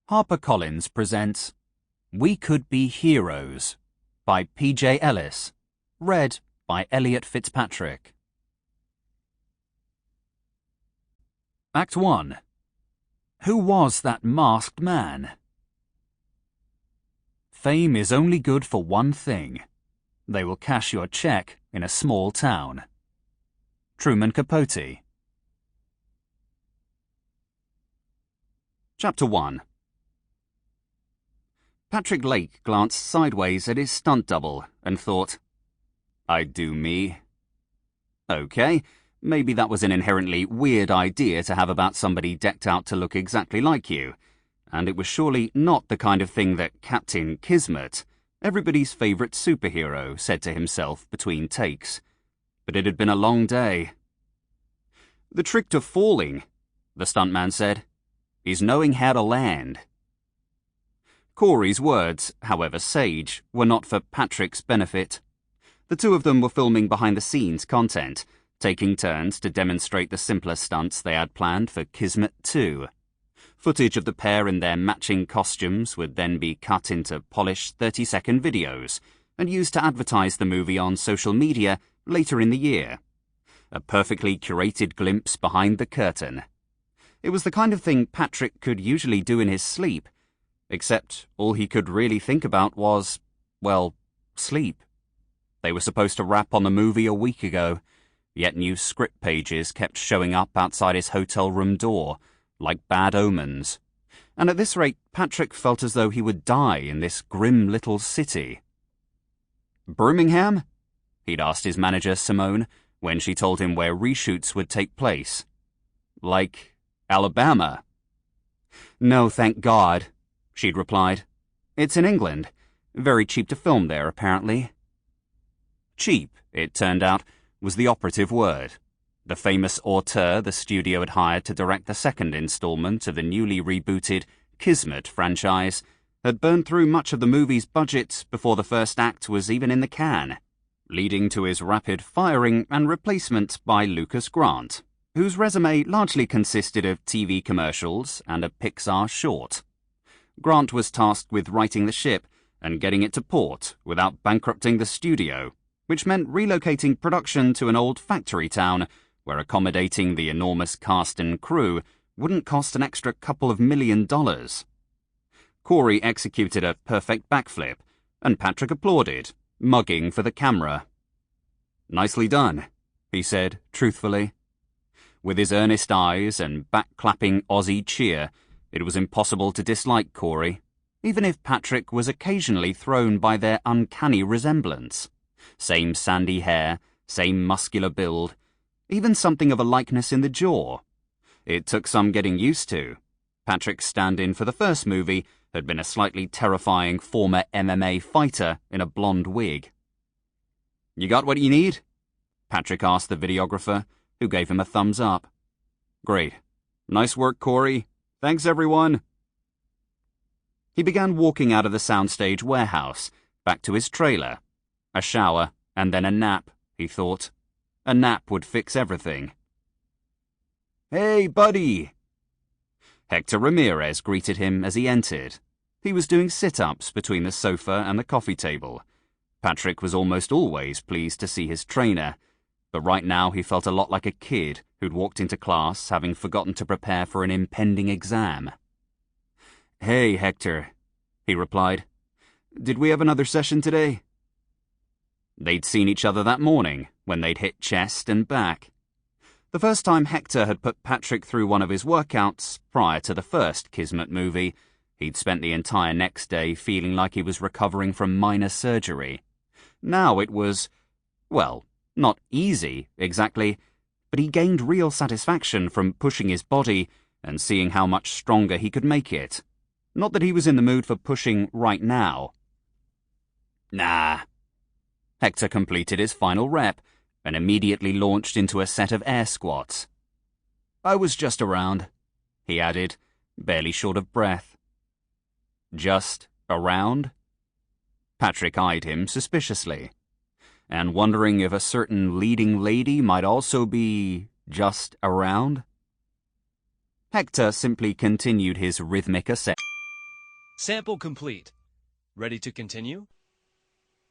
HarperCollins presents We Could Be Heroes by P.J. Ellis, read by Elliott Fitzpatrick. Act 1. Who was that masked man? Fame is only good for one thing. They will cash your check in a small town. Truman Capote. Chapter 1. Patrick Lake glanced sideways at his stunt double and thought, I'd do me. Okay, maybe that was an inherently weird idea to have about somebody decked out to look exactly like you, and it was surely not the kind of thing that Captain Kismet, everybody's favourite superhero, said to himself between takes. But it had been a long day. The trick to falling, the stuntman said, is knowing how to land. Corey's words, however sage, were not for Patrick's benefit. The two of them were filming behind-the-scenes content, taking turns to demonstrate the simpler stunts they had planned for Kismet 2. Footage of the pair in their matching costumes would then be cut into polished 30-second videos and used to advertise the movie on social media later in the year. A perfectly curated glimpse behind the curtain. It was the kind of thing Patrick could usually do in his sleep, except all he could really think about was, well, sleep. They were supposed to wrap on the movie a week ago, yet new script pages kept showing up outside his hotel room door, like bad omens. And at this rate, Patrick felt as though he would die in this grim little city. Birmingham? He'd asked his manager, Simone, when she told him where reshoots would take place. Like Alabama. No, thank God, she'd replied. It's in England. Very cheap to film there, apparently. Cheap, it turned out, was the operative word. The famous auteur the studio had hired to direct the second installment of the newly rebooted Kismet franchise had burned through much of the movie's budget before the first act was even in the can, leading to his rapid firing and replacement by Lucas Grant, whose resume largely consisted of TV commercials and a Pixar short. Grant was tasked with righting the ship and getting it to port without bankrupting the studio, which meant relocating production to an old factory town where accommodating the enormous cast and crew wouldn't cost an extra couple of $1 million. Corey executed a perfect backflip, and Patrick applauded, mugging for the camera. Nicely done, he said truthfully. With his earnest eyes and back-clapping Aussie cheer, it was impossible to dislike Corey, even if Patrick was occasionally thrown by their uncanny resemblance. Same sandy hair, same muscular build, even something of a likeness in the jaw. It took some getting used to. Patrick's stand-in for the first movie had been a slightly terrifying former MMA fighter in a blonde wig. You got what you need? Patrick asked the videographer, who gave him a thumbs up. Great. Nice work, Corey. Thanks, everyone. He began walking out of the soundstage warehouse, back to his trailer. A shower, and then a nap, he thought. A nap would fix everything. Hey, buddy! Hector Ramirez greeted him as he entered. He was doing sit-ups between the sofa and the coffee table. Patrick was almost always pleased to see his trainer, but right now he felt a lot like a kid who'd walked into class having forgotten to prepare for an impending exam. Hey, Hector, he replied. Did we have another session today? They'd seen each other that morning, when they'd hit chest and back. The first time Hector had put Patrick through one of his workouts, prior to the first Kismet movie, he'd spent the entire next day feeling like he was recovering from minor surgery. Now it was, well, not easy, exactly, but he gained real satisfaction from pushing his body and seeing how much stronger he could make it. Not that he was in the mood for pushing right now. Nah. Hector completed his final rep and immediately launched into a set of air squats. I was just around, he added, barely short of breath. Just around? Patrick eyed him suspiciously, and wondering if a certain leading lady might also be just around. Hector simply continued his rhythmic ascent. Sample complete. Ready to continue?